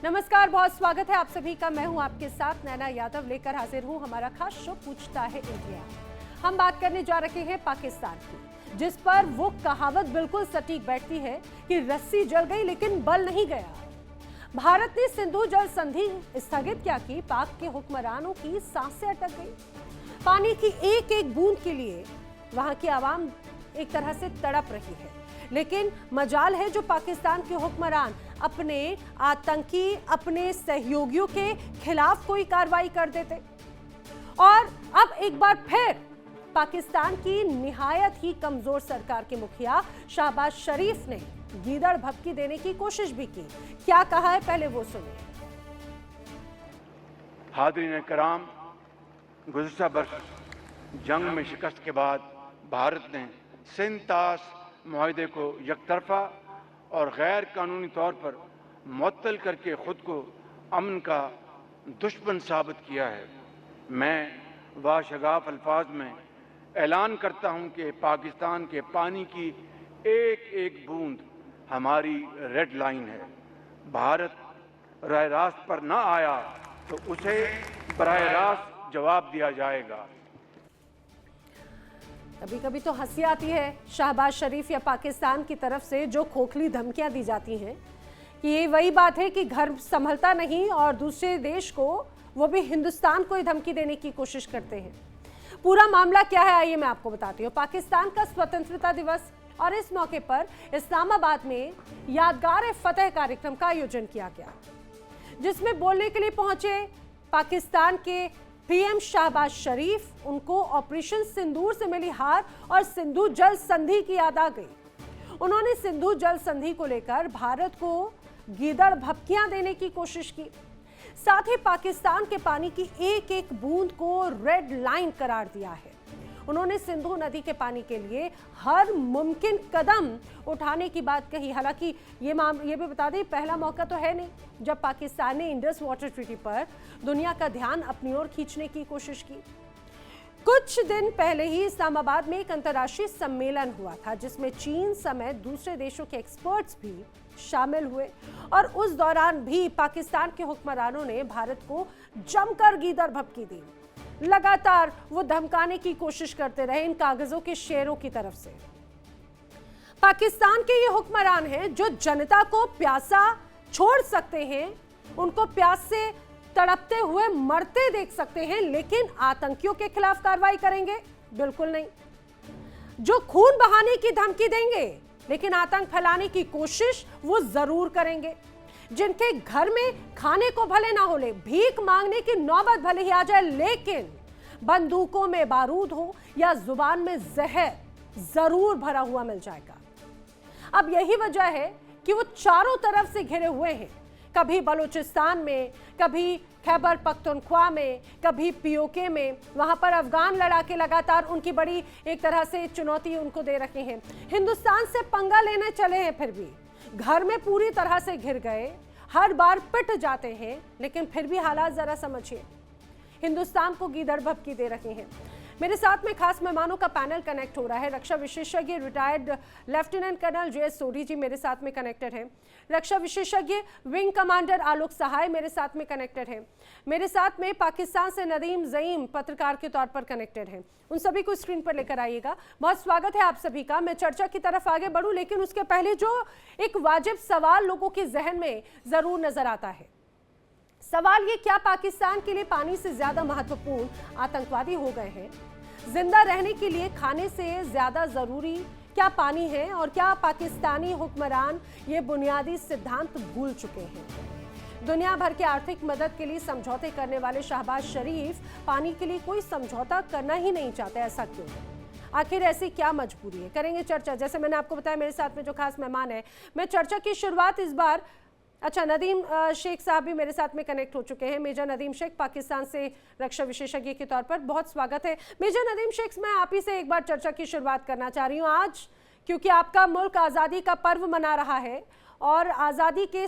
नमस्कार, बहुत स्वागत है आप सभी का। मैं हूं आपके साथ नैना यादव, लेकर हाजिर हूं हमारा खास शो पूछता है इंडिया। हम बात करने जा रहे हैं पाकिस्तान की, जिस पर वो कहावत बिल्कुल सटीक बैठती है कि रस्सी जल गई लेकिन बल नहीं गया। भारत ने सिंधु जल संधि स्थगित क्या की, पाक के हुक्मरानों की सांसें अटक गई। पानी की एक एक बूंद के लिए वहां की आवाम एक तरह से तड़प रही है, लेकिन मजाल है जो पाकिस्तान के हुक्मरान अपने आतंकी, अपने सहयोगियों के खिलाफ कोई कार्रवाई कर देते। और अब एक बार फिर पाकिस्तान की निहायत ही कमजोर सरकार के मुखिया शहबाज शरीफ ने गीदड़ भभकी देने की कोशिश भी की। क्या कहा है, पहले वो सुनिए। हाज़रीन कराम, गुज़िश्ता बरस जंग में शिकस्त के बाद भारत ने सिंध ताश मुआहदे को यकतरफा और गैर कानूनी तौर पर मुअत्तल करके खुद को अमन का दुश्मन साबित किया है। मैं वाशगाफ अल्फाज में ऐलान करता हूं कि पाकिस्तान के पानी की एक एक बूंद हमारी रेड लाइन है। भारत राह रास्त पर ना आया तो उसे बराह रास्त जवाब दिया जाएगा। कभी कभी तो हंसी आती है शहबाज शरीफ या पाकिस्तान की तरफ से जो खोखली धमकियां दी जाती हैं कि ये वही बात है कि घर संभलता नहीं और दूसरे देश को, वो भी हिंदुस्तान को ही धमकी देने की कोशिश करते हैं। पूरा मामला क्या है आइए मैं आपको बताती हूँ। पाकिस्तान का स्वतंत्रता दिवस और इस मौके पर इस्लामाबाद में यादगार फतेह कार्यक्रम का आयोजन किया गया, जिसमें बोलने के लिए पहुंचे पाकिस्तान के पीएम शहबाज शरीफ। उनको ऑपरेशन सिंदूर से मिली हार और सिंधु जल संधि की याद आ गई। उन्होंने सिंधु जल संधि को लेकर भारत को गीदड़ भभकियां देने की कोशिश की। साथ ही पाकिस्तान के पानी की एक एक बूंद को रेड लाइन करार दिया है। उन्होंने सिंधु नदी के पानी के लिए हर मुमकिन कदम उठाने की बात कही। हालांकि ये भी बता दें, पहला मौका तो है नहीं जब पाकिस्तान ने इंडस वाटर ट्रीटी पर दुनिया का ध्यान अपनी ओर खींचने की कोशिश की। कुछ दिन पहले ही इस्लामाबाद में एक अंतर्राष्ट्रीय सम्मेलन हुआ था, जिसमें चीन समेत दूसरे देशों के एक्सपर्ट्स भी शामिल हुए और उस दौरान भी पाकिस्तान के हुक्मरानों ने भारत को जमकर गीदड़ भभकी दी। लगातार वो धमकाने की कोशिश करते रहे इन कागजों के शेरों की तरफ से। पाकिस्तान के ये हुक्मरान हैं जो जनता को प्यासा छोड़ सकते हैं, उनको प्यास से तड़पते हुए मरते देख सकते हैं, लेकिन आतंकियों के खिलाफ कार्रवाई करेंगे? बिल्कुल नहीं। जो खून बहाने की धमकी देंगे लेकिन आतंक फैलाने की कोशिश वो जरूर करेंगे। जिनके घर में खाने को भले ना हो, भीख मांगने की नौबत भले ही आ जाए, लेकिन बंदूकों में बारूद हो या जुबान में जहर जरूर भरा हुआ मिल जाएगा। अब यही वजह है कि वो चारों तरफ से घिरे हुए हैं। कभी बलूचिस्तान में, कभी खैबर पख्तूनख्वा में, कभी पीओके में। वहां पर अफगान लड़ाके लगातार उनकी बड़ी एक तरह से चुनौती उनको दे रखे हैं। हिंदुस्तान से पंगा लेने चले हैं, फिर भी घर में पूरी तरह से घिर गए, हर बार पिट जाते हैं, लेकिन फिर भी हालात जरा समझिए। हिंदुस्तान को गीदड़ भभकी दे रहे हैं। मेरे साथ में खास मेहमानों का पैनल कनेक्ट हो रहा है। रक्षा विशेषज्ञ retired lieutenant colonel J S. Sodhi ji मेरे साथ में कनेक्टेड हैं। रक्षा विशेषज्ञ विंग कमांडर आलोक सहाय मेरे साथ में कनेक्टेड हैं। मेरे साथ में पाकिस्तान से नदीम ज़ईम पत्रकार के तौर पर कनेक्टेड हैं। उन सभी को स्क्रीन पर लेकर आइएगा। बहुत स्वागत है आप सभी का। मैं चर्चा की तरफ आगे बढ़ूं, लेकिन उसके पहले जो एक वाजिब सवाल लोगों के जहन में जरूर नजर आता है, सवाल ये, क्या पाकिस्तान के लिए पानी से ज्यादा महत्वपूर्ण आतंकवादी हो गए हैं? जिंदा रहने के लिए खाने से ज्यादा जरूरी क्या पानी है? और क्या पाकिस्तानी हुक्मरान ये बुनियादी सिद्धांत भूल चुके हैं? दुनिया भर के आर्थिक मदद के लिए समझौते करने वाले शहबाज शरीफ पानी के लिए कोई समझौता करना ही नहीं चाहते। ऐसा क्यों? आखिर ऐसी क्या मजबूरी है? करेंगे चर्चा। जैसे मैंने आपको बताया, मेरे साथ में जो खास मेहमान है, मैं चर्चा की शुरुआत इस बार नदीम शेख साहब भी मेरे साथ में कनेक्ट हो चुके हैं। मेजर नदीम शेख पाकिस्तान से रक्षा विशेषज्ञ के तौर पर, बहुत स्वागत है। मेजर नदीम शेख, मैं आप ही से एक बार चर्चा की शुरुआत करना चाह रही हूँ आज, क्योंकि आपका मुल्क आज़ादी का पर्व मना रहा है और आज़ादी के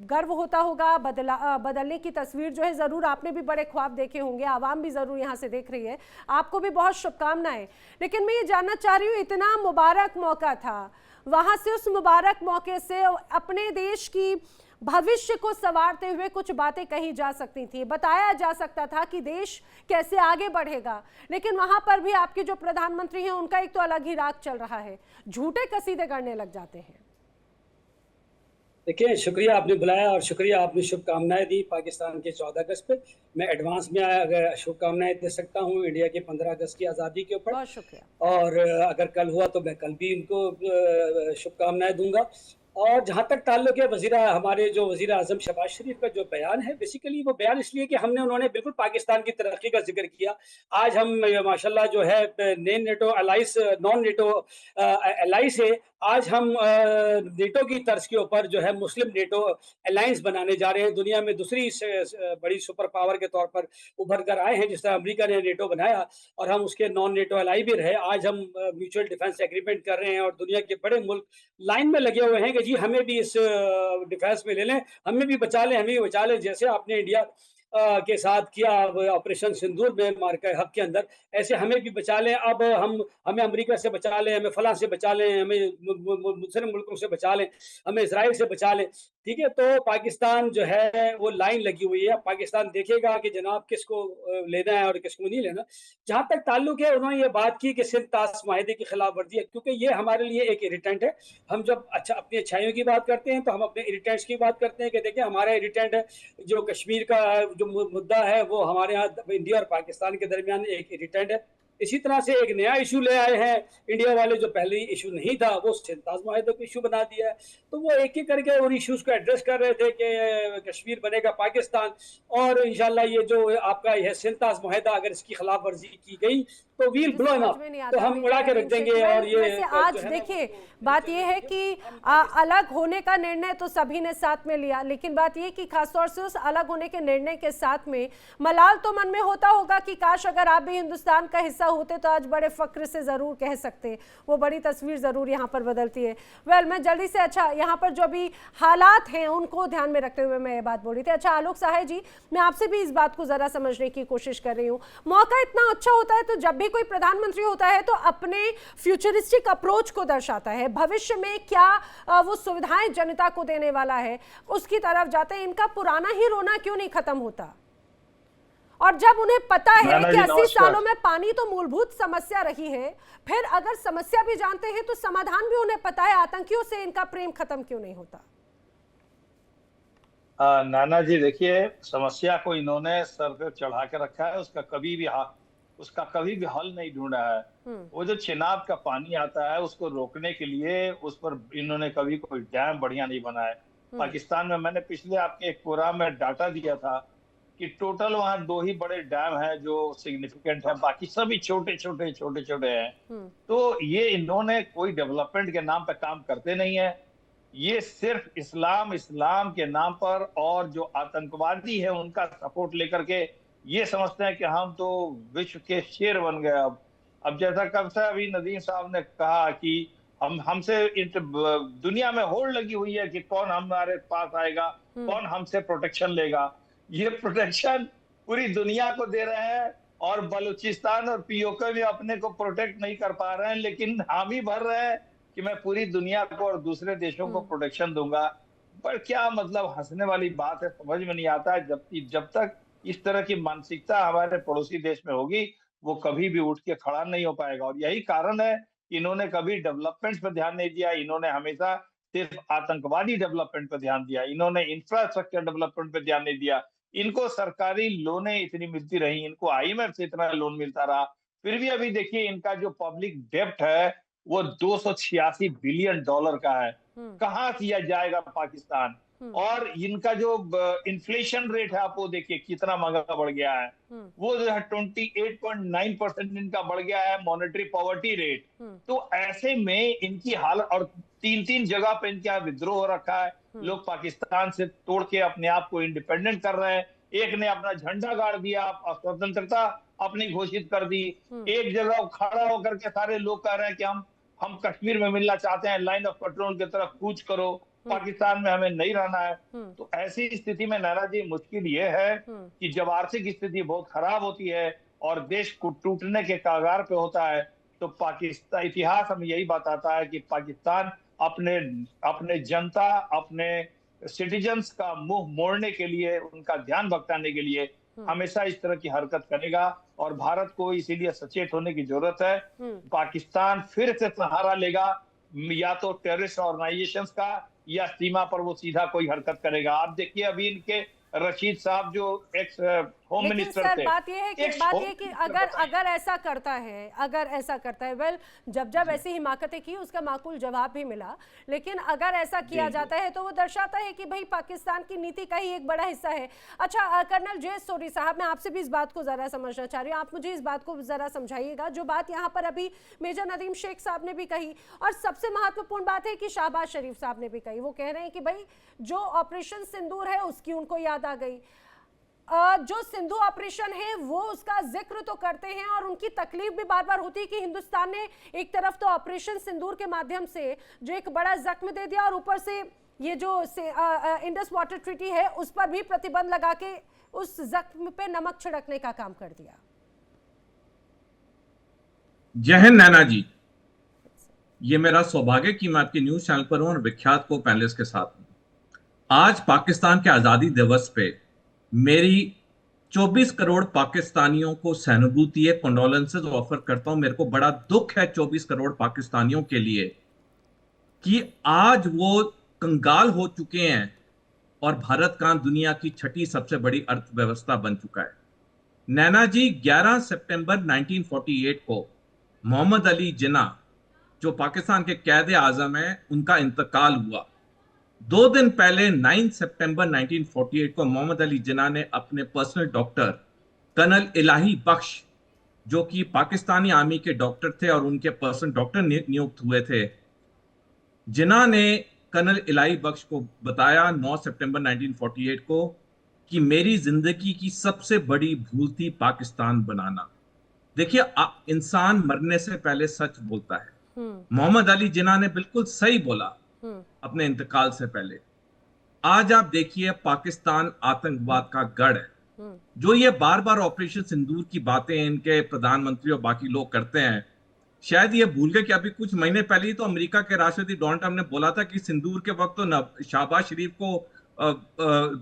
गर्व होता होगा, बदलने की तस्वीर जो है ज़रूर आपने भी बड़े ख्वाब देखे होंगे, आवाम भी ज़रूर यहाँ से देख रही है, आपको भी बहुत शुभकामनाएं। लेकिन मैं ये जानना चाह रही हूँ, इतना मुबारक मौका था, वहाँ से उस मुबारक मौके से अपने देश की भविष्य को संवारते हुए कुछ बातें कही जा सकती थी, बताया जा सकता था कि देश कैसे आगे बढ़ेगा, लेकिन वहां पर भी आपके जो प्रधानमंत्री हैं उनका एक तो अलग ही राग चल रहा है, झूठे कसीदे करने लग जाते हैं। देखिए, शुक्रिया आपने बुलाया और शुक्रिया आपने शुभकामनाएं दी पाकिस्तान के 14 अगस्त पे। मैं एडवांस में अगर शुभकामनाएं दे सकता हूं इंडिया के 15 अगस्त की आज़ादी के ऊपर। बहुत शुक्रिया। और अगर कल हुआ तो मैं कल भी उनको शुभकामनाएं दूंगा। और जहां तक ताल्लुक है हमारे जो वज़ीर आज़म शहबाज शरीफ का जो बयान है, बेसिकली वो बयान इसलिए कि उन्होंने बिल्कुल पाकिस्तान की तरक्की का जिक्र किया। आज हम माशाल्लाह जो है नॉन नेटो एलाइस है, आज हम नेटो की तर्ज के ऊपर जो है मुस्लिम नेटो अलायंस बनाने जा रहे हैं। दुनिया में दूसरी बड़ी सुपर पावर के तौर पर उभर कर आए हैं, जिस तरह अमेरिका ने नेटो बनाया और हम उसके नॉन नेटो अलाई भी रहे। आज हम म्यूचुअल डिफेंस एग्रीमेंट कर रहे हैं और दुनिया के बड़े मुल्क लाइन में लगे हुए हैं कि जी हमें भी इस डिफेंस में ले लें, हमें भी बचा लें, हमें भी बचा लें। जैसे आपने इंडिया के साथ किया ऑपरेशन सिंदूर में मार्का हक के अंदर, ऐसे हमें भी बचा लें। अब हमें अमेरिका से बचा लें, हमें फलां से बचा लें, हमें मुस्लिम मुल्कों से बचा लें, हमें इसराइल से बचा लें। ठीक है, तो पाकिस्तान जो है वो लाइन लगी हुई है। पाकिस्तान देखेगा कि जनाब किसको लेना है और किसको नहीं लेना। जहां तक ताल्लुक है, उन्होंने ये बात की कि सिंध ताश माहिदे की खिलाफ वर्जी है, क्योंकि ये हमारे लिए एक इरिटेंट है। हम जब अपनी अच्छाइयों की बात करते हैं तो हम अपने इरिटेंट्स की बात करते हैं कि देखिए हमारा इरिटेंट है जो कश्मीर का जो मुद्दा है वो हमारे यहाँ इंडिया और पाकिस्तान के दरमियान एक इरिटेंट है। इसी तरह से एक नया इशू ले आए हैं इंडिया वाले, जो पहले इशू नहीं था, वो सिंध ताश माहिदे को इशू बना दिया है। तो वो एक एक करके उन इश्यूज को एड्रेस कर रहे थे कि कश्मीर बनेगा पाकिस्तान, और इंशाल्लाह ये जो आपका यह सिंध ताश माहिदा अगर इसकी खिलाफ वर्जी की गई तो वील ब्लो अप, तो हम उड़ा के रख देंगे। और ये आज देखिए बात यह है कि अलग होने का निर्णय तो सभी ने साथ में लिया, लेकिन बात यह कि खासतौर से उस अलग होने के निर्णय के साथ में मलाल तो मन में होता होगा कि काश अगर आप भी हिंदुस्तान का हिस्सा होते तो आज बड़े फक्र से जरूर कह सकते। वो बड़ी तस्वीर जरूर यहाँ पर बदलती है। मैं जल्दी से यहाँ पर जो भी हालात हैं उनको ध्यान में रखते हुए मैं ये बात बोल रही थी। अच्छा आलोक सहाय जी, मैं आपसे भी इस बात को जरा समझने की कोशिश कर रही हूँ। मौका इतना अच्छा होता है तो जब भी कोई प्रधानमंत्री होता है तो अपने फ्यूचरिस्टिक अप्रोच को दर्शाता है, भविष्य में क्या वो सुविधाएं जनता को देने वाला है उसकी तरफ जाते हैं। इनका पुराना ही रोना क्यों नहीं खत्म होता? और जब उन्हें पता है कि 80 सालों में पानी तो मूलभूत समस्या रही है, फिर अगर समस्या भी जानते हैं तो समाधान भी उन्हें पता है, आतंकियों से इनका प्रेम खत्म क्यों नहीं होता? नाना जी देखिए, समस्या को इन्होंने सर पे चढ़ा के रखा है, उसका कभी भी हल नहीं ढूंढा है। वो जो चिनाब का पानी आता है उसको रोकने के लिए उस पर इन्होंने कभी कोई डैम बढ़िया नहीं बनाया। पाकिस्तान में मैंने पिछले आपके एक प्रोग्राम में डाटा दिया था कि टोटल वहाँ 2 ही बड़े डैम हैं जो सिग्निफिकेंट है, बाकी सभी छोटे छोटे हैं। तो ये इन्होंने कोई डेवलपमेंट के नाम पे काम करते नहीं है। ये सिर्फ इस्लाम के नाम पर और जो आतंकवादी है उनका सपोर्ट लेकर के ये समझते हैं कि हम तो विश्व के शेर बन गए। अब जैसा कब से अभी नदीम साहब ने कहा कि हमसे दुनिया में होड़ लगी हुई है कि कौन हमारे पास आएगा, कौन हमसे प्रोटेक्शन लेगा। ये प्रोटेक्शन पूरी दुनिया को दे रहे हैं और बलूचिस्तान और पीओके भी अपने को प्रोटेक्ट नहीं कर पा रहे हैं, लेकिन हामी भर रहे हैं कि मैं पूरी दुनिया को और दूसरे देशों को प्रोटेक्शन दूंगा। पर क्या मतलब हंसने वाली बात है, समझ में नहीं आता है। जब तक इस तरह की मानसिकता हमारे पड़ोसी देश में होगी वो कभी भी उठ के खड़ा नहीं हो पाएगा। और यही कारण है कि इन्होंने कभी डेवलपमेंट पर ध्यान नहीं दिया। इन्होंने हमेशा सिर्फ आतंकवादी डेवलपमेंट पर ध्यान दिया, इन्होंने इंफ्रास्ट्रक्चर डेवलपमेंट पर ध्यान नहीं दिया। इनको सरकारी लोनें इतनी मिलती रही, इनको IMF से इतना लोन मिलता रहा, फिर भी अभी देखिए इनका जो पब्लिक डेब्ट है वो $286 बिलियन का है। कहाँ किया जाएगा पाकिस्तान? और इनका जो इन्फ्लेशन रेट है आप वो देखिए कितना महंगा बढ़ गया है। वो जो है 28.9% इनका बढ़ गया है मॉनेटरी पॉवर्टी रेट। तो ऐसे में इनकी हालत, और 3 जगह पे इनका विद्रोह हो रखा है। लोग पाकिस्तान से तोड़ के अपने आप को इंडिपेंडेंट कर रहे हैं। एक ने अपना झंडा गाड़ दिया, स्वतंत्रता अपनी घोषित कर दी। एक जगह खड़ा होकर के सारे लोग कह रहे हैं कि हम कश्मीर में मिलना चाहते हैं, लाइन ऑफ कंट्रोल की तरफ कूच करो, पाकिस्तान में हमें नहीं रहना है। तो ऐसी स्थिति में नाना जी मुश्किल ये है कि जब आर्थिक स्थिति बहुत खराब होती है और देश को टूटने के कगार पे होता है तो पाकिस्तान, इतिहास हमें यही बताता है कि पाकिस्तान अपने जनता, अपने सिटीजन्स का मुंह मोड़ने के लिए, उनका ध्यान भटकाने के लिए हमेशा इस तरह की हरकत करेगा। और भारत को इसीलिए सचेत होने की जरूरत है। पाकिस्तान फिर से सहारा लेगा या तो टेररिस्ट ऑर्गेनाइजेशंस का, या सीमा पर वो सीधा कोई हरकत करेगा। आप देखिए अभी इनके रशीद साहब जो एक्स होम लेकिन मिनिस्टर सर थे, बात यह है कि अगर ऐसा करता है वेल, जब ऐसी हिमाकतें की उसका माकूल जवाब भी मिला, लेकिन अगर ऐसा किया जाता है तो वो दर्शाता है कि भाई पाकिस्तान की नीति का ही एक बड़ा हिस्सा है। अच्छा कर्नल जे सोरी साहब, मैं आपसे भी इस बात को जरा समझना चाह रही हूँ, आप मुझे इस बात को जरा समझाइएगा। जो बात यहाँ पर अभी मेजर नदीम शेख साहब ने भी कही, और सबसे महत्वपूर्ण बात है कि शहबाज शरीफ साहब ने भी कही, वो कह रहे हैं कि भाई जो ऑपरेशन सिंदूर है उसकी उनको याद आ गई। जो सिंधु ऑपरेशन है वो उसका जिक्र तो करते हैं, और उनकी तकलीफ भी बार बार होती है कि हिंदुस्तान ने एक तरफ तो ऑपरेशन सिंदूर के माध्यम से जो एक बड़ा जख्म दे दिया, और ऊपर से ये जो इंडस वाटर ट्रीटी है उस पर भी प्रतिबंध लगा के उस जख्म पे नमक छिड़कने का काम कर दिया। जय हिंद नैना जी, ये मेरा सौभाग्य कि मैं आपके न्यूज चैनल पर हूं और विख्यात को पैनलिस्ट के साथ हूं। आज पाकिस्तान के आजादी दिवस पे मेरी 24 करोड़ पाकिस्तानियों को सहानुभूति है, कंडोलेंसेस ऑफर करता हूं। मेरे को बड़ा दुख है 24 करोड़ पाकिस्तानियों के लिए कि आज वो कंगाल हो चुके हैं और भारत का दुनिया की छठी सबसे बड़ी अर्थव्यवस्था बन चुका है। नैना जी, 11 सितंबर 1948 को मोहम्मद अली जिन्ना जो पाकिस्तान के कैद आजम हैं, उनका इंतकाल हुआ। 2 दिन पहले 9 सितंबर 1948 को मोहम्मद अली जिन्ना ने अपने पर्सनल डॉक्टर कर्नल इलाही बख्श, जो कि पाकिस्तानी आर्मी के डॉक्टर थे और उनके पर्सनल डॉक्टर नियुक्त हुए थे, जिन्ना ने कर्नल इलाही बख्श को बताया 9 सितंबर 1948 को कि मेरी जिंदगी की सबसे बड़ी भूल थी पाकिस्तान बनाना। देखिए, इंसान मरने से पहले सच बोलता है। मोहम्मद अली जिन्ना ने बिल्कुल सही बोला अपने इंतकाल से पहले। आज आप देखिए, पाकिस्तान आतंकवाद का गढ़ है। जो ये बार बार ऑपरेशन सिंदूर की बातें इनके प्रधानमंत्री और बाकी लोग करते हैं, शायद ये भूल गए कि अभी कुछ महीने पहले ही तो अमेरिका के राष्ट्रपति डोनाल्ड ट्रंप ने बोला था कि सिंदूर के वक्त तो शहबाज शरीफ को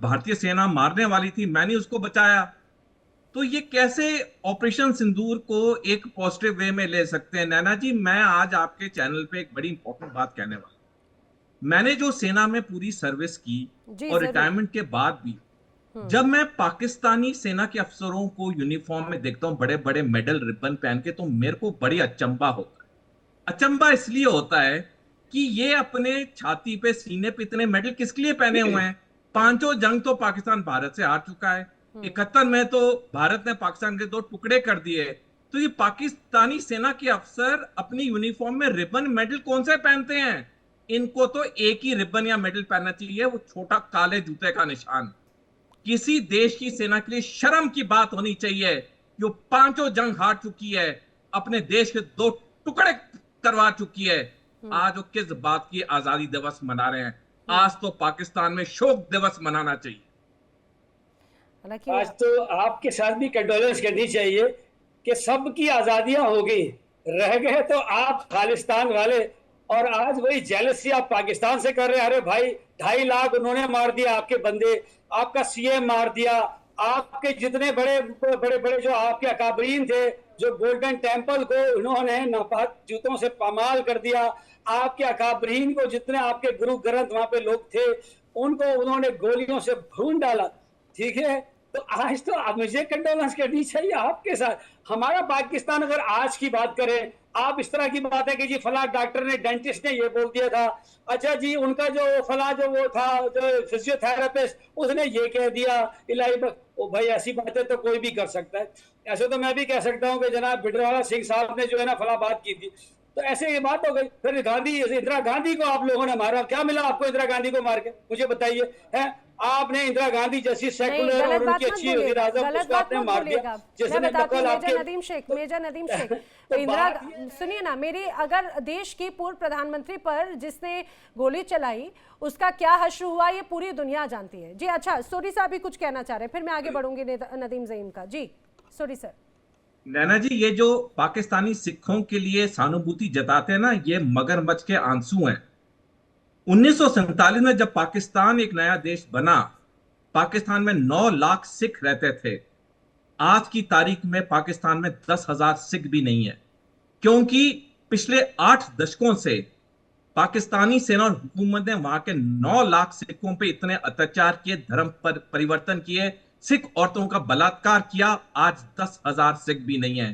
भारतीय सेना मारने वाली थी, मैंने उसको बचाया। तो ये कैसे ऑपरेशन सिंदूर को एक पॉजिटिव वे में ले सकते हैं? नैना जी, मैं आज आपके चैनल पे एक बड़ी इंपॉर्टेंट बात कहने वाला। मैंने जो सेना में पूरी सर्विस की और रिटायरमेंट के बाद भी जब मैं पाकिस्तानी सेना के अफसरों को यूनिफॉर्म में देखता हूं, बड़े बड़े मेडल रिबन पहन के, तो मेरे को बड़ी अचंबा होता है। अचंबा इसलिए होता है कि ये अपने छाती पे, सीने पे इतने मेडल किसके लिए पहने हुए हैं? 5 जंग तो पाकिस्तान भारत से हार चुका है। 71 में तो भारत ने पाकिस्तान के 2 टुकड़े कर दिए। तो ये पाकिस्तानी सेना के अफसर अपनी यूनिफॉर्म में रिबन मेडल कौन से पहनते हैं? इनको तो एक ही रिबन या मेडल पहनना चाहिए, वो छोटा काले जूते का निशान। किसी देश की सेना के लिए शर्म की बात होनी चाहिए जो 5 जंग हार चुकी है, अपने देश के 2 टुकड़े करवा चुकी है। आज वो किस बात की आजादी दिवस मना रहे हैं? आज तो पाकिस्तान में शोक दिवस मनाना चाहिए। आज तो आपके साथ भी कंडोलेंस करनी चाहिए कि सबकी आजादियां हो गई, रह गए तो आप खालिस्तान वाले। और आज वही जेलसी आप पाकिस्तान से कर रहे हैं। अरे भाई, 2.5 लाख उन्होंने मार दिया आपके बंदे, आपका सीएम मार दिया, आपके जितने बड़े बड़े जो आपके अकाबरीन थे, जो गोल्डन टेम्पल को उन्होंने नापाक जूतों से पामाल कर दिया, आपके अकाबरीन को, जितने आपके गुरु ग्रंथ वहां पे लोग थे, उनको उन्होंने गोलियों से भून डाला। ठीक है, तो आज तो मुझे कंडोलेंस करनी चाहिए आपके साथ। हमारा पाकिस्तान, अगर आज की बात करें, आप इस तरह की बात है कि जी फला डॉक्टर ने, डेंटिस्ट ने ये बोल दिया था, अच्छा जी उनका जो फला जो वो था, जो फिजियोथेरेपिस्ट, उसने ये कह दिया, इलाही ओ भाई, ऐसी बातें तो कोई भी कर सकता है। ऐसे तो मैं भी कह सकता हूँ कि जनाब बिडरवाला सिंह साहब ने जो है ना फला बात की थी, तो ऐसे ये बात हो गई। फिर इंदिरा गांधी को आप लोगों ने मारा, क्या मिला आपको इंदिरा गांधी को मार के? मुझे बताइए। है आपने इंदिरा गांधी जैसी सेकुलर और उनकी अच्छी वज़ीर-ए-आज़म उसको आपने मार दिया, जिसने नकल आपके। मेजर नदीम शेख, तो इंदिरा, सुनिए ना मेरी, अगर देश की पूर्व प्रधानमंत्री पर जिसने गोली चलाई उसका क्या हश्र हुआ ये पूरी दुनिया जानती है। जी अच्छा, सोरी साहब भी कुछ कहना चाह रहे हैं, फिर मैं आगे बढ़ूंगी नदीम ज़ईम का। जी सोरी सर। नैना जी, ये जो पाकिस्तानी सिखों के लिए सहानुभूति जताते हैं ना, ये मगरमच्छ के आंसू हैं। 1947 में जब पाकिस्तान एक नया देश बना, पाकिस्तान में 9 लाख सिख रहते थे। आज की तारीख में पाकिस्तान में 10,000 सिख भी नहीं है, क्योंकि पिछले 8 दशकों से पाकिस्तानी सेना और हुकूमत ने वहां के 9 लाख सिखों पे इतने अत्याचार किए, धर्म पर परिवर्तन किए, सिख औरतों का बलात्कार किया। आज 10,000 सिख भी नहीं है।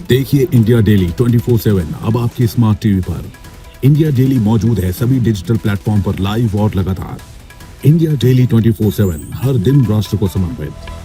देखिए इंडिया डेली 24/7 अब आपकी स्मार्ट टीवी पर। इंडिया डेली मौजूद है सभी डिजिटल प्लेटफॉर्म पर लाइव और लगातार। इंडिया डेली 24/7 हर दिन राष्ट्र को समर्पित।